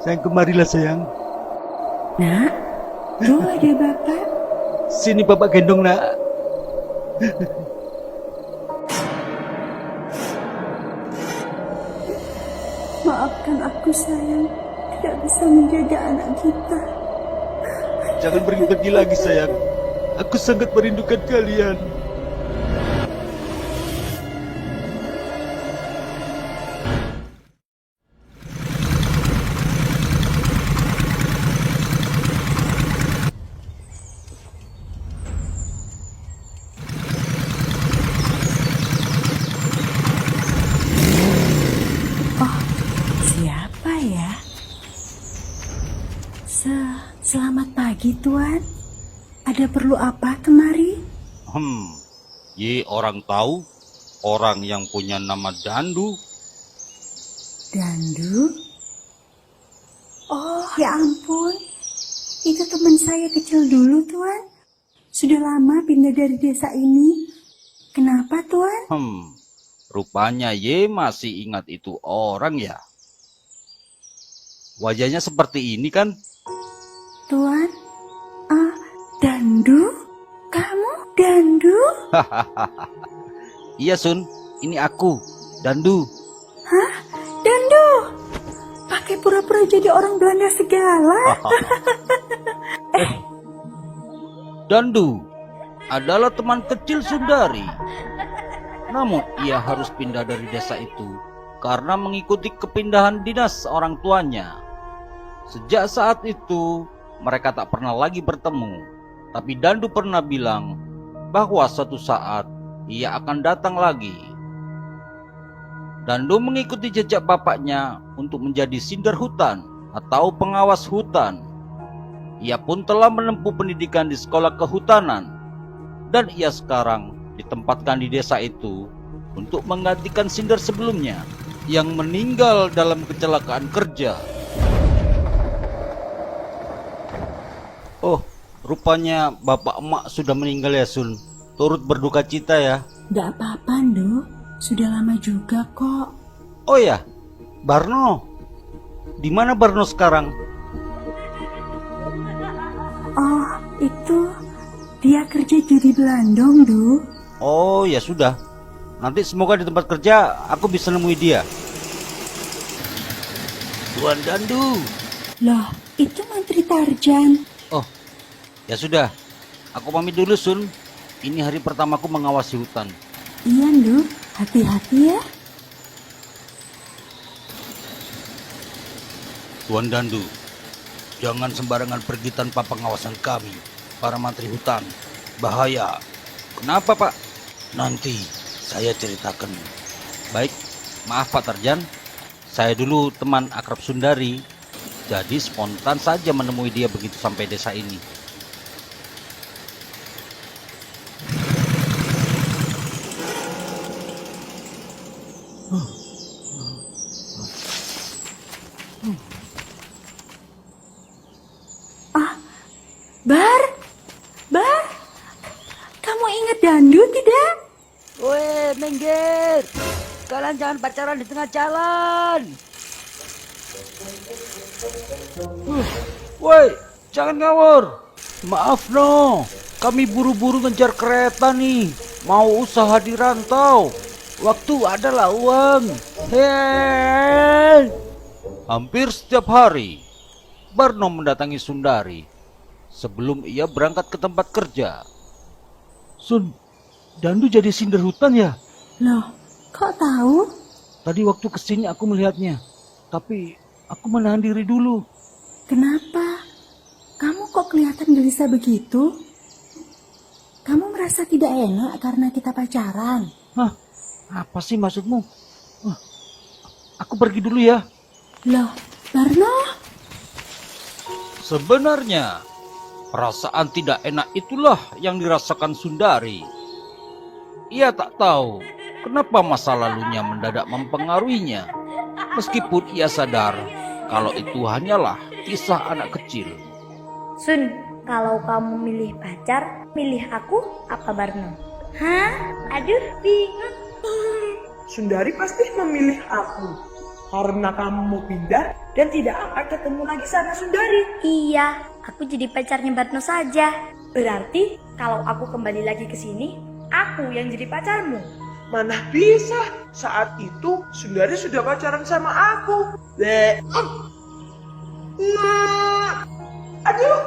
Sayang, kemarilah sayang. Nak, tuh ada bapak. Sini bapak gendong nak. Maafkan aku sayang, tidak bisa menjaga anak kita. Jangan pergi lagi sayang. Aku sangat merindukan kalian. Oh, siapa ya? Selamat pagi Tuan. Ada perlu apa kemari? Ye orang tahu orang yang punya nama Dandu. Dandu? Oh, ya ampun. Itu teman saya kecil dulu, Tuan. Sudah lama pindah dari desa ini. Kenapa, Tuan? Rupanya Ye masih ingat itu orang ya. Wajahnya seperti ini kan? Tuan? Dandu? Kamu Dandu? Iya Sun, ini aku, Dandu. Hah? Dandu? Pakai pura-pura jadi orang Belanda segala? Dandu adalah teman kecil Sundari. Namun ia harus pindah dari desa itu karena mengikuti kepindahan dinas orang tuanya. Sejak saat itu mereka tak pernah lagi bertemu. Tapi Dandu pernah bilang bahwa suatu saat ia akan datang lagi. Dandu mengikuti jejak bapaknya untuk menjadi sinder hutan atau pengawas hutan. Ia pun telah menempuh pendidikan di sekolah kehutanan. Dan ia sekarang ditempatkan di desa itu untuk menggantikan sinder sebelumnya yang meninggal dalam kecelakaan kerja. Oh, rupanya bapak emak sudah meninggal ya Sun. Turut berduka cita ya. Gak apa-apa, Ndu. Sudah lama juga kok. Oh ya, Barno. Di mana Barno sekarang? Oh, itu dia kerja jadi belandong, Ndu. Oh ya sudah. Nanti semoga di tempat kerja aku bisa nemui dia. Tuan Dandu. Loh, itu Mantri Tarjan. Oh, ya sudah. Aku pamit dulu Sun. Ini hari pertamaku mengawasi hutan. Iya, Ndu. Hati-hati ya. Tuan Dandu, jangan sembarangan pergi tanpa pengawasan kami, para mantri hutan. Bahaya. Kenapa, Pak? Nanti saya ceritakan. Baik, maaf Pak Tarjan. Saya dulu teman akrab Sundari. Jadi spontan saja menemui dia begitu sampai desa ini. Bar, kamu ingat Dandu tidak? Woi, minggir. Kalian jangan pacaran di tengah jalan. Woi, jangan ngawur. Maaf no, kami buru-buru ngejar kereta nih. Mau usaha di rantau. Waktu adalah uang. Hei. Hampir setiap hari, Barno mendatangi Sundari sebelum ia berangkat ke tempat kerja. Sun, Dandu jadi sinder hutan ya? Loh, kok tahu? Tadi waktu kesini aku melihatnya. Tapi aku menahan diri dulu. Kenapa? Kamu kok kelihatan gelisah begitu? Kamu merasa tidak enak karena kita pacaran? Hah? Apa sih maksudmu? Aku pergi dulu ya. Loh, Barno? Sebenarnya, perasaan tidak enak itulah yang dirasakan Sundari. Ia tak tahu kenapa masa lalunya mendadak mempengaruhinya. Meskipun ia sadar kalau itu hanyalah kisah anak kecil. Sun, kalau kamu milih pacar, milih aku apa Barno? Hah? Aduh, bingung. Sundari pasti memilih aku. karena kamu mau pindah dan tidak akan ketemu lagi sama Sundari. Iya, aku jadi pacarnya Barno saja. Berarti kalau aku kembali lagi ke sini, aku yang jadi pacarmu. Mana bisa, saat itu Sundari sudah pacaran sama aku. Nah, aduh.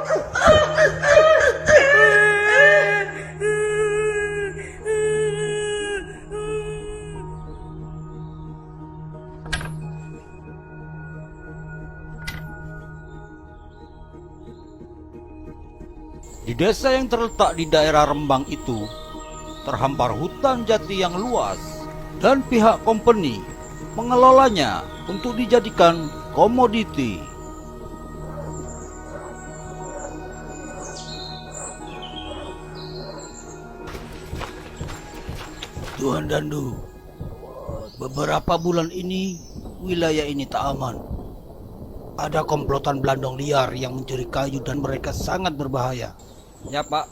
Di desa yang terletak di daerah Rembang itu, terhampar hutan jati yang luas dan pihak company mengelolanya untuk dijadikan komoditi. Tuan Dandu, beberapa bulan ini wilayah ini tak aman. Ada komplotan Blandong liar yang mencuri kayu dan mereka sangat berbahaya. Ya Pak,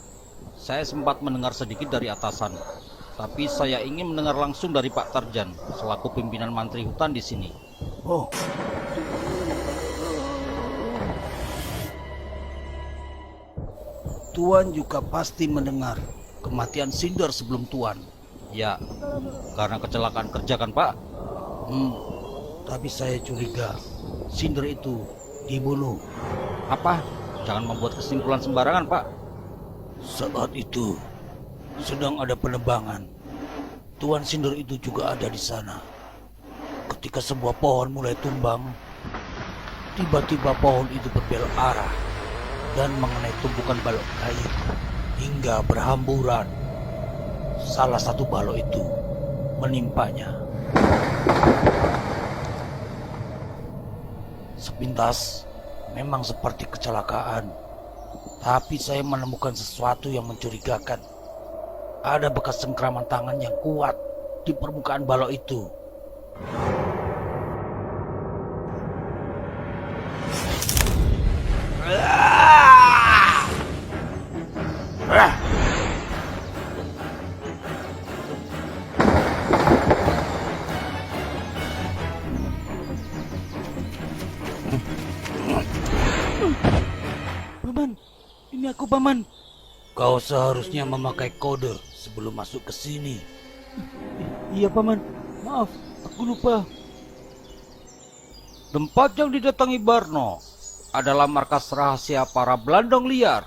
saya sempat mendengar sedikit dari atasan. Tapi saya ingin mendengar langsung dari Pak Tarjan selaku pimpinan mantri hutan di sini. Oh. Tuan juga pasti mendengar kematian Sinder sebelum Tuan. Ya, karena kecelakaan kerja kan Pak? Tapi saya curiga Sinder itu dibunuh. Apa? Jangan membuat kesimpulan sembarangan Pak. Saat itu sedang ada penebangan. Tuan Sinder itu juga ada di sana. Ketika sebuah pohon mulai tumbang, tiba-tiba pohon itu berbelok arah dan mengenai tumpukan balok kayu hingga berhamburan. Salah satu balok itu menimpanya. Sepintas memang seperti kecelakaan, tapi saya menemukan sesuatu yang mencurigakan. Ada bekas cengkraman tangan yang kuat di permukaan balok itu. Paman, ini aku Paman. Kau seharusnya memakai kode sebelum masuk ke sini. Iya Paman, maaf, aku lupa. Tempat yang didatangi Barno adalah markas rahasia para Blandong liar.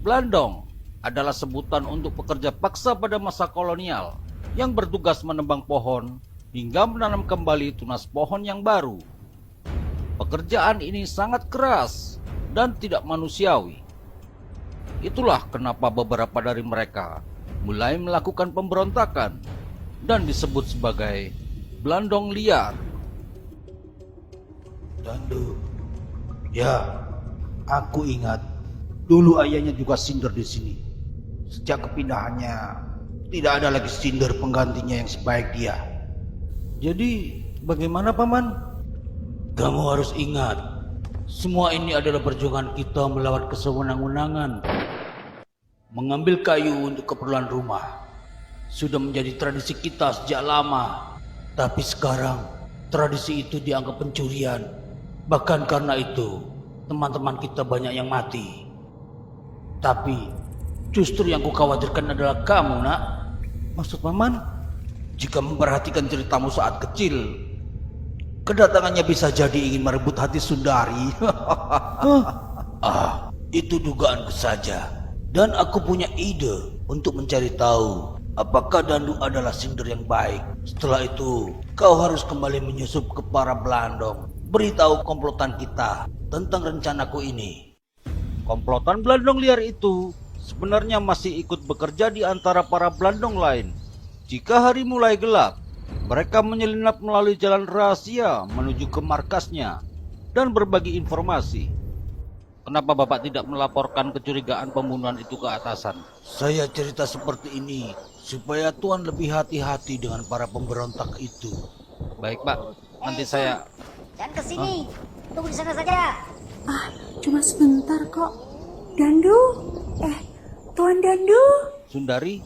Blandong adalah sebutan untuk pekerja paksa pada masa kolonial yang bertugas menebang pohon hingga menanam kembali tunas pohon yang baru. Pekerjaan ini sangat keras dan tidak manusiawi. Itulah kenapa beberapa dari mereka mulai melakukan pemberontakan dan disebut sebagai Blandong liar. Dandu, ya, aku ingat dulu ayahnya juga Sinder di sini. Sejak kepindahannya, tidak ada lagi Sinder penggantinya yang sebaik dia. Jadi, bagaimana Paman? Kamu harus ingat, semua ini adalah perjuangan kita melawan kesewenang-wenangan. Mengambil kayu untuk keperluan rumah sudah menjadi tradisi kita sejak lama. Tapi sekarang tradisi itu dianggap pencurian. Bahkan karena itu teman-teman kita banyak yang mati. Tapi justru yang kukhawatirkan adalah kamu, Nak. Maksud Paman? Jika memperhatikan ceritamu saat kecil, kedatangannya bisa jadi ingin merebut hati Sundari. Itu dugaanku saja. Dan aku punya ide untuk mencari tahu apakah Dandu adalah Sinder yang baik. Setelah itu, kau harus kembali menyusup ke para Blandong. Beritahu komplotan kita tentang rencanaku ini. Komplotan Blandong liar itu sebenarnya masih ikut bekerja di antara para Blandong lain. Jika hari mulai gelap, mereka menyelinap melalui jalan rahasia menuju ke markasnya dan berbagi informasi. Kenapa Bapak tidak melaporkan kecurigaan pembunuhan itu ke atasan? Saya cerita seperti ini supaya Tuan lebih hati-hati dengan para pemberontak itu. Baik Pak, nanti saya... Jangan ke sini, tunggu di sana saja. Cuma sebentar kok. Dandu? Tuan Dandu? Sundari?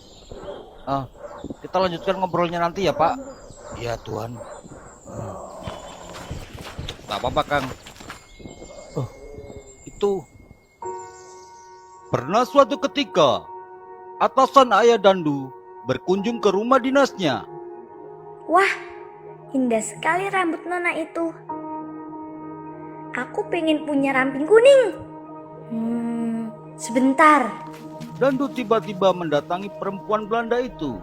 Kita lanjutkan ngobrolnya nanti ya Pak. Ya Tuan. Tak apa-apa, Kang. Oh, itu. Pernah suatu ketika, atasan Ayah Dandu berkunjung ke rumah dinasnya. Wah, indah sekali rambut Nona itu. Aku pengen punya ramping kuning. Sebentar. Dandu tiba-tiba mendatangi perempuan Belanda itu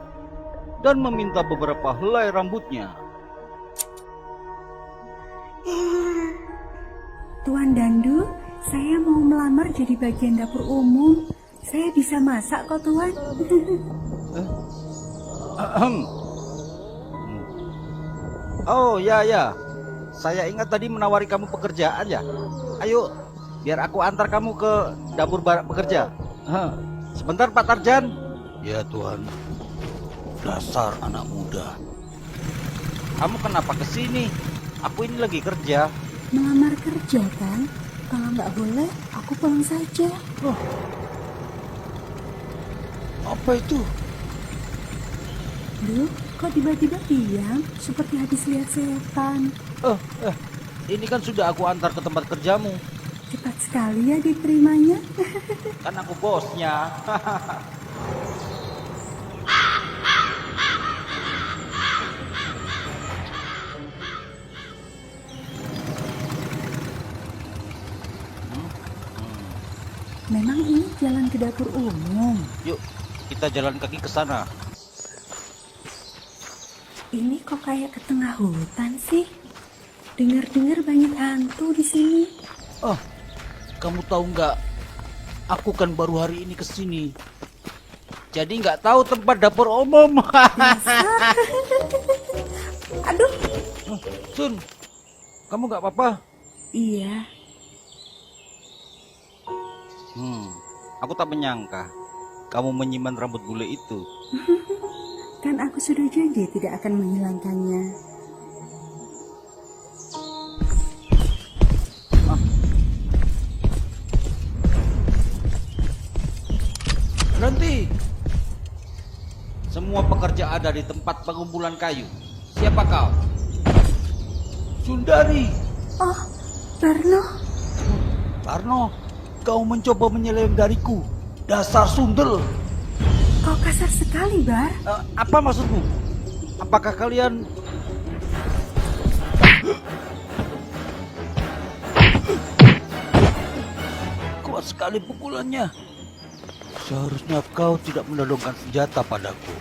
dan meminta beberapa helai rambutnya. Tuan Dandu, saya mau melamar jadi bagian dapur umum. Saya bisa masak kok, Tuan. Ahem. Oh ya, saya ingat tadi menawari kamu pekerjaan ya. Ayo, biar aku antar kamu ke dapur bekerja. Sebentar Pak Tarjan. Ya Tuhan. Dasar anak muda. Kamu kenapa kesini? Aku ini lagi kerja. Melamar kerja kan? Kalau nggak boleh, aku pulang saja. Apa itu? Duh, kok tiba-tiba diam? Seperti habis lihat setan. Ini kan sudah aku antar ke tempat kerjamu. Cepat sekali ya diterimanya. Kan aku bosnya. Memang ini jalan ke dapur umum. Yuk, kita jalan kaki ke sana. Ini kok kayak ke tengah hutan sih? Dengar-dengar banyak hantu di sini. Oh, kamu tahu nggak? Aku kan baru hari ini ke sini. Jadi nggak tahu tempat dapur umum. Aduh. Sun, kamu nggak apa-apa? Iya. Aku tak menyangka kamu menyimpan rambut bule itu. Kan aku sudah janji tidak akan menghilangkannya. Berhenti! Semua pekerja ada di tempat pengumpulan kayu. Siapa kau? Sundari! Oh, Barno. Barno, kau mencoba menyeleweng dariku. Dasar sundel! Kau kasar sekali, Bar. Apa maksudmu? Apakah kalian... Kuat sekali pukulannya. Seharusnya kau tidak menodongkan senjata padaku.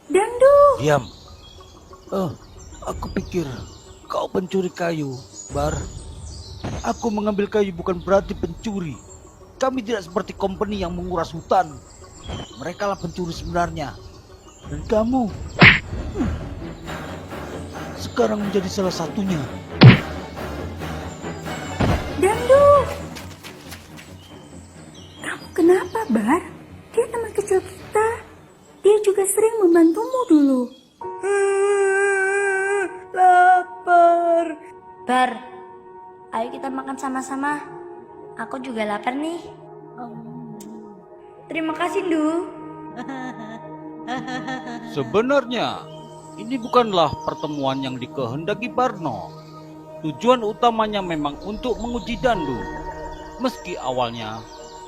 Dandu. Diam. Aku pikir kau pencuri kayu, Bar. Aku mengambil kayu bukan berarti pencuri. Kami tidak seperti company yang menguras hutan. Mereka lah pencuri sebenarnya. Dan kamu sekarang menjadi salah satunya. Dandu. Kamu kenapa, Bar? Dia teman kecil kita. Dia juga sering membantumu dulu. Lapar. Bar, ayo kita makan sama-sama. Aku juga lapar nih. Terima kasih, Du. Sebenarnya ini bukanlah pertemuan yang dikehendaki Barno. Tujuan utamanya memang untuk menguji Dandu. Meski awalnya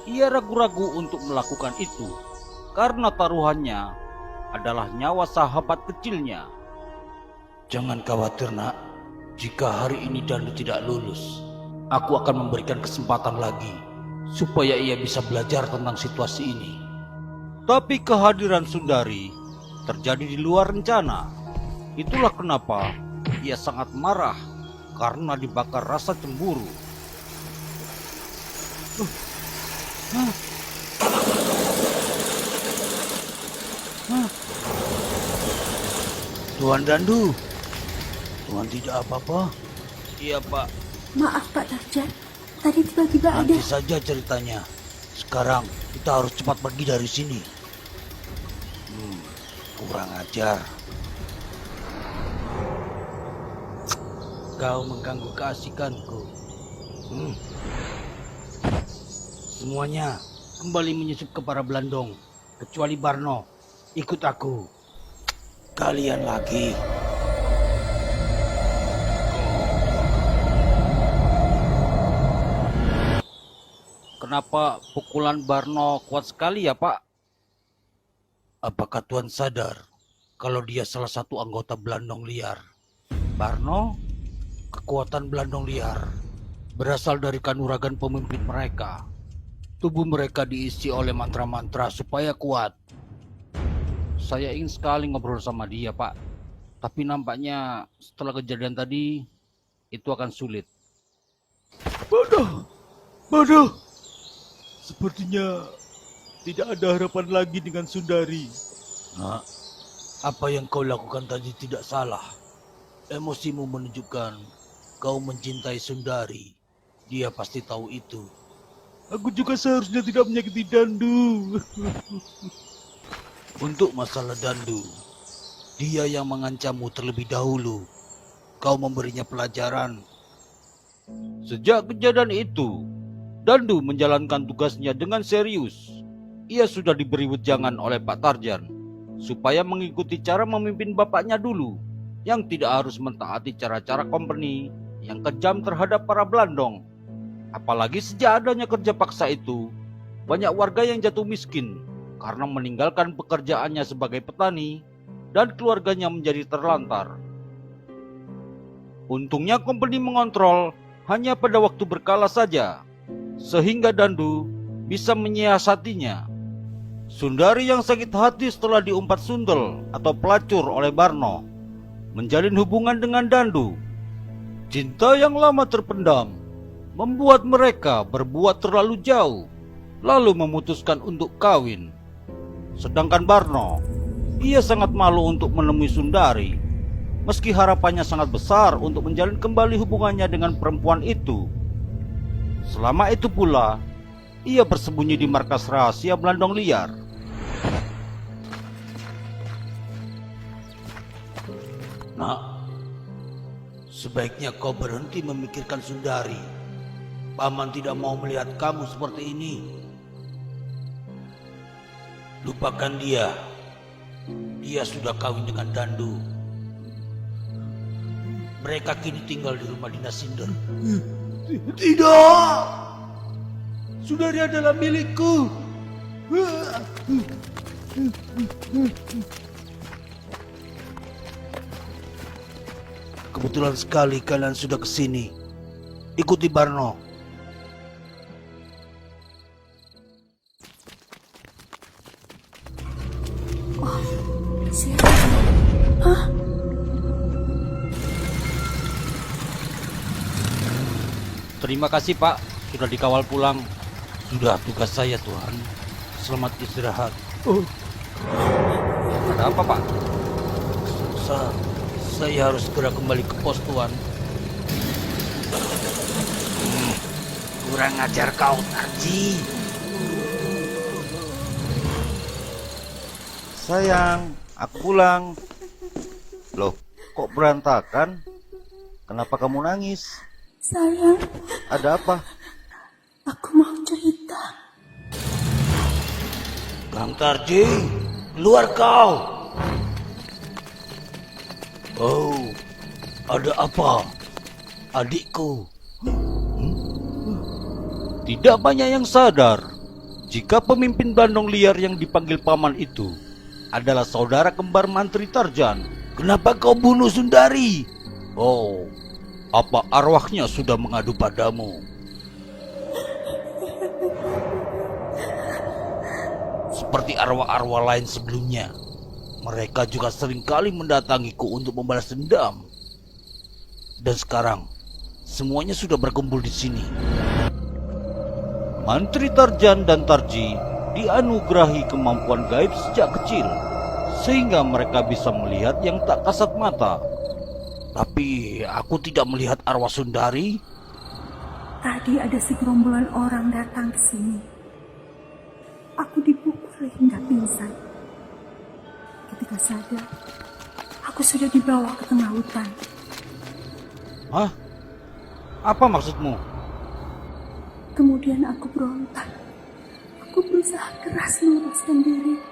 ia ragu-ragu untuk melakukan itu karena taruhannya adalah nyawa sahabat kecilnya. Jangan khawatir, Nak. Jika hari ini Dandu tidak lulus, aku akan memberikan kesempatan lagi supaya ia bisa belajar tentang situasi ini. Tapi kehadiran Sundari terjadi di luar rencana. Itulah kenapa ia sangat marah karena dibakar rasa cemburu. Tuan Dandu, Tuan tidak apa-apa? Iya, Pak. Maaf, Pak Tarjan. Tadi tiba-tiba ada... Nanti saja ceritanya. Sekarang kita harus cepat pergi dari sini. Kurang ajar. Kau mengganggu keasikanku. Semuanya kembali menyusup ke para Belandong. Kecuali Barno. Ikut aku. Kalian lagi. Kenapa pukulan Barno kuat sekali ya, Pak? Apakah Tuan sadar kalau dia salah satu anggota Blandong Liar? Barno, kekuatan Blandong Liar berasal dari kanuragan pemimpin mereka. Tubuh mereka diisi oleh mantra-mantra supaya kuat. Saya ingin sekali ngobrol sama dia, Pak. Tapi nampaknya setelah kejadian tadi, itu akan sulit. Bodoh! Bodoh! Sepertinya tidak ada harapan lagi dengan Sundari. Nah, apa yang kau lakukan tadi tidak salah. Emosimu menunjukkan kau mencintai Sundari. Dia pasti tahu itu. Aku juga seharusnya tidak menyakiti Dandu. Untuk masalah Dandu, dia yang mengancammu terlebih dahulu. Kau memberinya pelajaran. Sejak kejadian itu, Dandu menjalankan tugasnya dengan serius. Ia sudah diberi wejangan oleh Pak Tarjan supaya mengikuti cara memimpin bapaknya dulu, yang tidak harus mentaati cara-cara company yang kejam terhadap para Blandong. Apalagi sejak adanya kerja paksa itu, banyak warga yang jatuh miskin karena meninggalkan pekerjaannya sebagai petani dan keluarganya menjadi terlantar. Untungnya company mengontrol hanya pada waktu berkala saja, sehingga Dandu bisa menyiasatinya. Sundari yang sakit hati setelah diumpat sundel atau pelacur oleh Barno menjalin hubungan dengan Dandu. Cinta yang lama terpendam membuat mereka berbuat terlalu jauh, lalu memutuskan untuk kawin. Sedangkan Barno, ia sangat malu untuk menemui Sundari, meski harapannya sangat besar untuk menjalin kembali hubungannya dengan perempuan itu. Selama itu pula, ia bersembunyi di markas rahasia Blandong Liar. Nak, sebaiknya kau berhenti memikirkan Sundari. Paman tidak mau melihat kamu seperti ini. Lupakan dia. Dia sudah kawin dengan Dandu. Mereka kini tinggal di rumah dinas Sinder. Tidak! Sundari adalah milikku. Kebetulan sekali kalian sudah kesini. Ikuti Barno. Siapa? Hah? Terima kasih, Pak, sudah dikawal pulang. Sudah tugas saya, Tuhan. Selamat istirahat. Oh, Ada apa, Pak? Saya harus segera kembali ke pos, Tuan. Kurang ajar kau, Tarji. Sayang, aku pulang. Loh, kok berantakan? Kenapa kamu nangis? Sayang, Ada apa? aku mau cerita. Kang Tarji, keluar kau. Oh, ada apa? Adikku. Tidak banyak yang sadar jika pemimpin Blandong Liar yang dipanggil paman itu adalah saudara kembar Mantri Tarjan. Kenapa kau bunuh Sundari? Oh, apa arwahnya sudah mengadu padamu? Seperti arwah-arwah lain sebelumnya, mereka juga seringkali mendatangiku untuk membalas dendam. Dan sekarang, semuanya sudah berkumpul di sini. Mantri Tarjan dan Tarji dianugerahi kemampuan gaib sejak kecil, sehingga mereka bisa melihat yang tak kasat mata. Tapi aku tidak melihat arwah Sundari. Tadi ada segerombolan orang datang ke sini. Aku dipukul hingga pingsan. Ketika sadar, aku sudah dibawa ke tengah hutan. Hah? Apa maksudmu? Kemudian aku berontak. Aku berusaha keras melepaskan diri.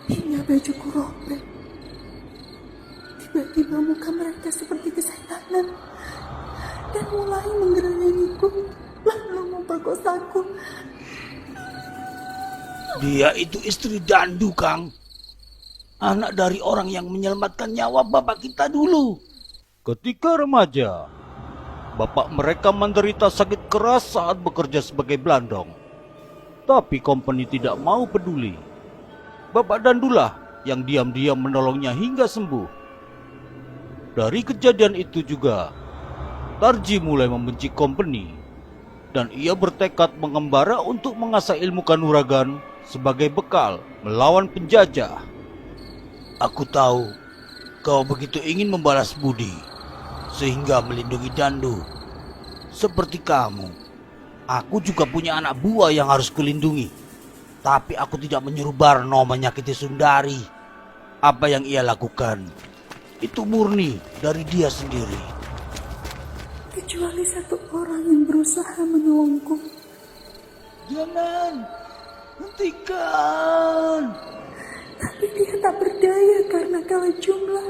Hingga bajuku robek. Tiba-tiba muka mereka seperti kesetanan dan mulai menggerayaniku. lalu memperkosaku. Dia itu istri Dandu, Kang. Anak dari orang yang menyelamatkan nyawa bapak kita dulu. Ketika remaja, bapak mereka menderita sakit keras saat bekerja sebagai belandong. Tapi company tidak mau peduli. Bapak Dandulah yang diam-diam menolongnya hingga sembuh. Dari kejadian itu juga, Tarji mulai membenci company. Dan ia bertekad mengembara untuk mengasah ilmu kanuragan sebagai bekal melawan penjajah. Aku tahu kau begitu ingin membalas budi, sehingga melindungi Dandu. Seperti kamu, aku juga punya anak buah yang harus kulindungi. Tapi aku tidak menyuruh Barno menyakiti Sundari. Apa yang ia lakukan, itu murni dari dia sendiri. Kecuali satu orang yang berusaha menolongku. Jangan, hentikan. Tapi dia tak berdaya karena kalah jumlah.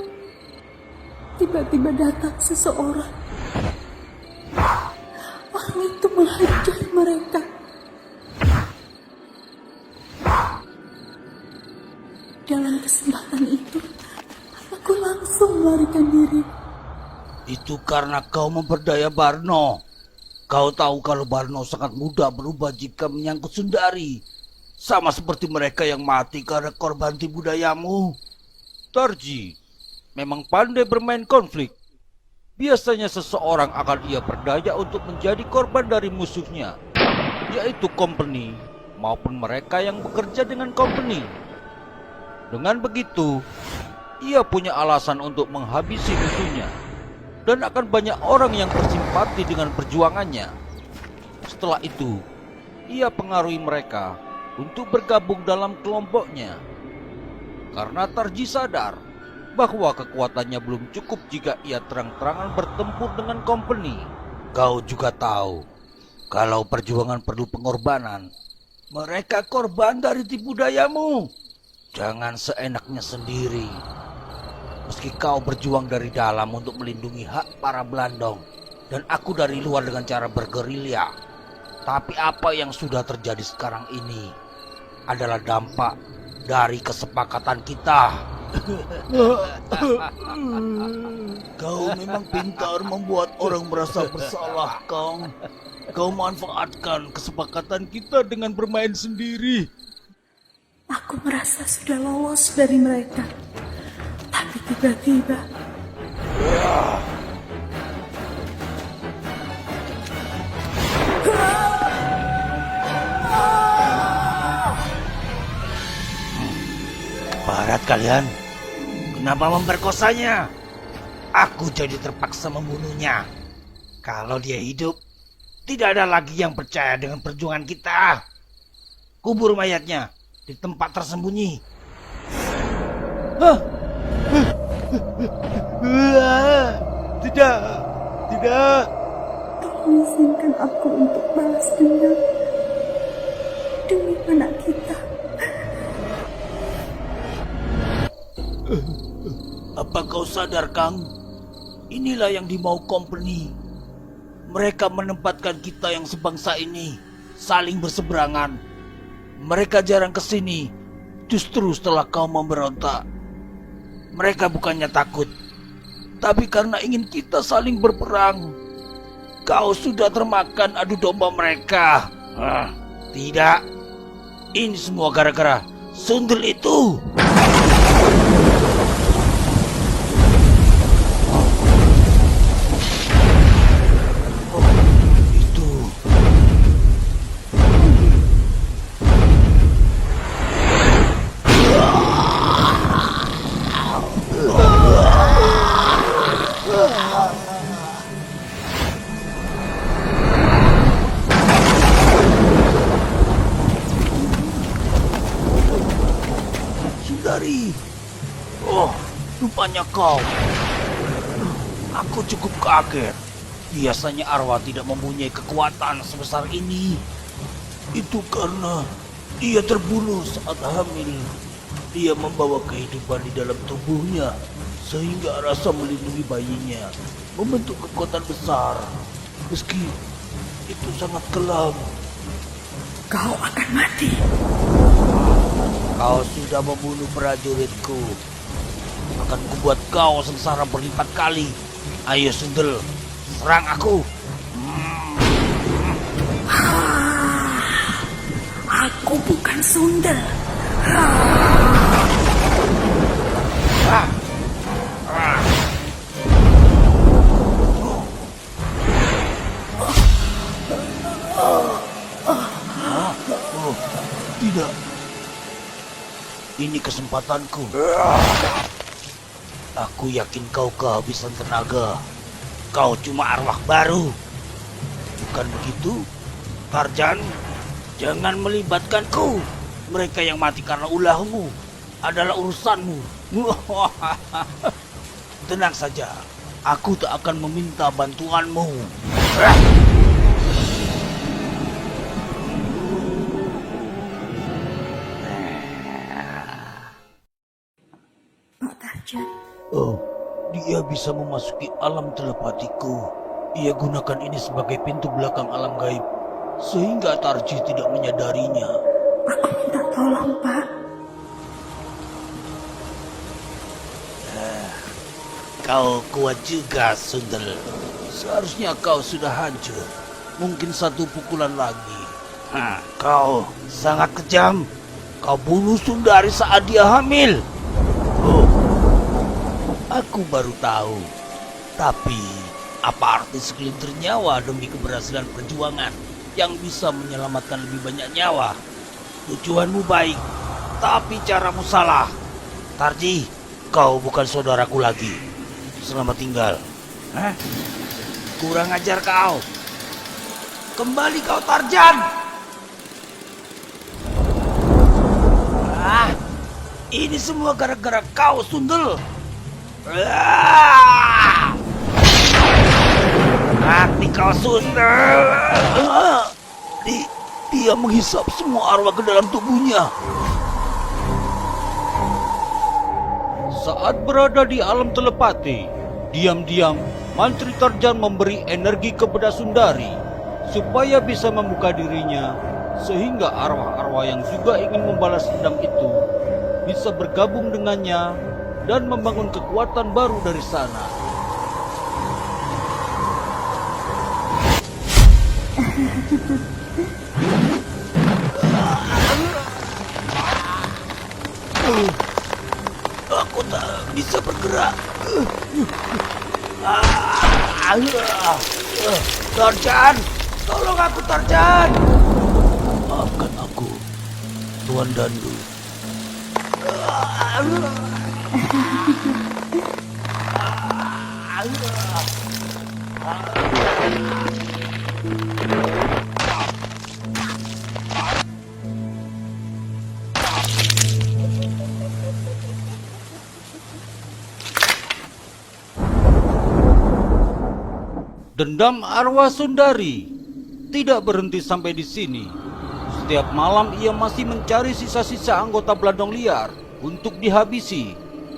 Tiba-tiba datang seseorang. Orang itu menghajar mereka. Dalam kesempatan itu, aku langsung melarikan diri. Itu karena kau memperdaya Barno. Kau tahu kalau Barno sangat mudah berubah jika menyangkut Sundari. Sama seperti mereka yang mati karena korban tipu dayamu. Tarji memang pandai bermain konflik. Biasanya seseorang akan ia berdaya untuk menjadi korban dari musuhnya, yaitu company maupun mereka yang bekerja dengan company. Dengan begitu, ia punya alasan untuk menghabisi musuhnya, dan akan banyak orang yang bersimpati dengan perjuangannya. Setelah itu, ia pengaruhi mereka untuk bergabung dalam kelompoknya. Karena Tarji sadar bahwa kekuatannya belum cukup jika ia terang-terangan bertempur dengan company. Kau juga tahu, kalau perjuangan perlu pengorbanan, mereka korban dari tipu dayamu. Jangan seenaknya sendiri. Meski kau berjuang dari dalam untuk melindungi hak para Belandong, dan aku dari luar dengan cara bergerilya, tapi apa yang sudah terjadi sekarang ini adalah dampak dari kesepakatan kita. Kau memang pintar membuat orang merasa bersalah, Kang. Kau manfaatkan kesepakatan kita dengan bermain sendiri. Aku merasa sudah lolos dari mereka. Tapi tiba-tiba Barat kalian, kenapa memperkosanya? Aku jadi terpaksa membunuhnya. Kalau dia hidup, tidak ada lagi yang percaya dengan perjuangan kita. Kubur mayatnya di tempat tersembunyi. Tidak, tidak. tolong izinkan aku untuk balas dendam demi anak kita. Apa kau sadar, Kang? Inilah yang dimau company. Mereka menempatkan kita yang sebangsa ini saling berseberangan. Mereka jarang kesini, justru setelah kau memberontak. Mereka bukannya takut, tapi karena ingin kita saling berperang. Kau sudah termakan adu domba mereka. Tidak, ini semua gara-gara sundel itu. Sundari, oh, rupanya kau. Aku cukup kaget. Biasanya arwah tidak mempunyai kekuatan sebesar ini. Itu karena dia terbunuh saat hamil. Dia membawa kehidupan di dalam tubuhnya, sehingga rasa melindungi bayinya membentuk kekuatan besar. Meski Itu sangat kelam. Kau akan mati. Kau sudah membunuh prajuritku. Akan kubuat kau sengsara berlipat kali. Ayo Sundel, serang aku. Aku bukan Sundel. Tidak. Ini kesempatanku. Aku yakin kau kehabisan tenaga. Kau cuma arwah baru. Bukan begitu? Tarjan, jangan melibatkanku. Mereka yang mati karena ulahmu adalah urusanmu. Tenang saja. Aku tak akan meminta bantuanmu. Pak Tarjan, Oh, dia bisa memasuki alam telepatiku. Ia gunakan ini sebagai pintu belakang alam gaib, sehingga Tarji tidak menyadarinya. aku minta tolong, Pak. Kau kuat juga, Sundel. Seharusnya kau sudah hancur. Mungkin satu pukulan lagi. Kau sangat kejam. Kau bunuh Sundari saat dia hamil. Oh, aku baru tahu. Tapi, apa arti segelintir nyawa demi keberhasilan perjuangan yang bisa menyelamatkan lebih banyak nyawa? Tujuanmu baik, tapi caramu salah. Tarji, kau bukan saudaraku lagi. Selamat tinggal. Kurang ajar kau. Kembali kau Tarjan. Ini semua gara-gara kau Sundel. Mati kau Sundel. Dia menghisap semua arwah ke dalam tubuhnya. Saat berada di alam telepati, diam-diam Mantri Tarjan memberi energi kepada Sundari supaya bisa membuka dirinya, sehingga arwah-arwah yang juga ingin membalas dendam itu bisa bergabung dengannya dan membangun kekuatan baru dari sana. Aku tak bisa bergerak. Tarjan, tolong aku Tarjan. Maafkan aku, Tuan Dandu. Dendam arwah Sundari tidak berhenti sampai di sini. Setiap malam ia masih mencari sisa-sisa anggota Belandong liar untuk dihabisi,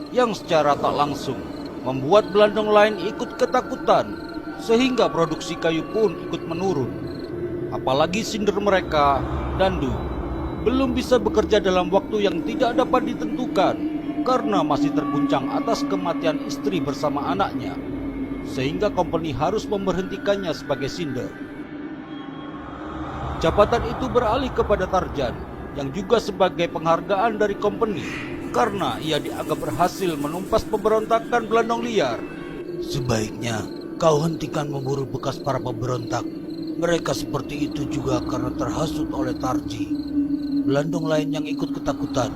yang secara tak langsung membuat Belandong lain ikut ketakutan, sehingga produksi kayu pun ikut menurun. Apalagi sinder mereka, Dandu, belum bisa bekerja dalam waktu yang tidak dapat ditentukan karena masih terguncang atas kematian istri bersama anaknya, sehingga company harus memberhentikannya sebagai sinder. Jabatan itu beralih kepada Tarjan, yang juga sebagai penghargaan dari company karena ia dianggap berhasil menumpas pemberontakan Belandong liar. Sebaiknya kau hentikan memburu bekas para pemberontak. Mereka seperti itu juga karena terhasut oleh Tarji. Belandong lain yang ikut ketakutan,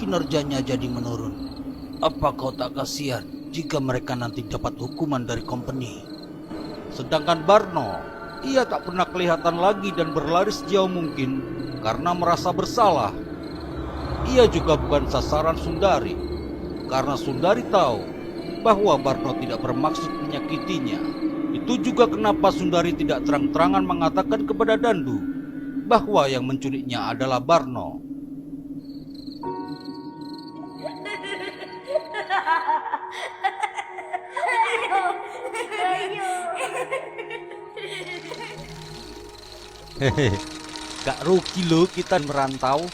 kinerjanya jadi menurun. Apa kau tak kasihan jika mereka nanti dapat hukuman dari company? Sedangkan Barno, ia tak pernah kelihatan lagi dan berlari sejauh mungkin karena merasa bersalah. Ia juga bukan sasaran Sundari, karena Sundari tahu bahwa Barno tidak bermaksud menyakitinya. Itu juga kenapa Sundari tidak terang-terangan mengatakan kepada Dandu bahwa yang menculiknya adalah Barno. Hehehe, gak rugi loh kita merantau.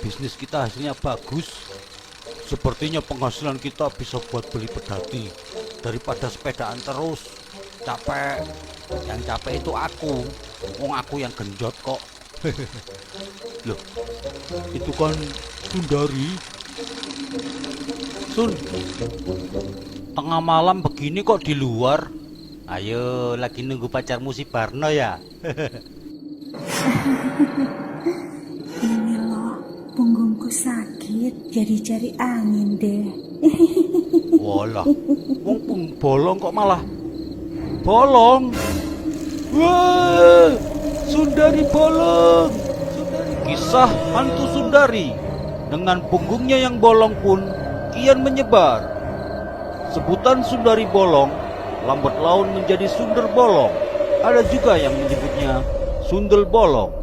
Bisnis kita hasilnya bagus. Sepertinya penghasilan kita bisa buat beli pedati daripada sepedaan terus. Capek. Yang capek itu aku. Wong aku yang genjot kok. Loh, itu kan Sundari. Sun, tengah malam begini kok di luar? Ayo, lagi nunggu pacarmu si Barno ya? Ini loh, punggungku sakit, jadi cari angin deh. Walah, wong pun bolong kok malah bolong. Wah, Sundari bolong. Kisah hantu Sundari dengan punggungnya yang bolong pun kian menyebar. Sebutan Sundari bolong lambat laun menjadi Sundel bolong. Ada juga yang menyebutnya Sundel bolong.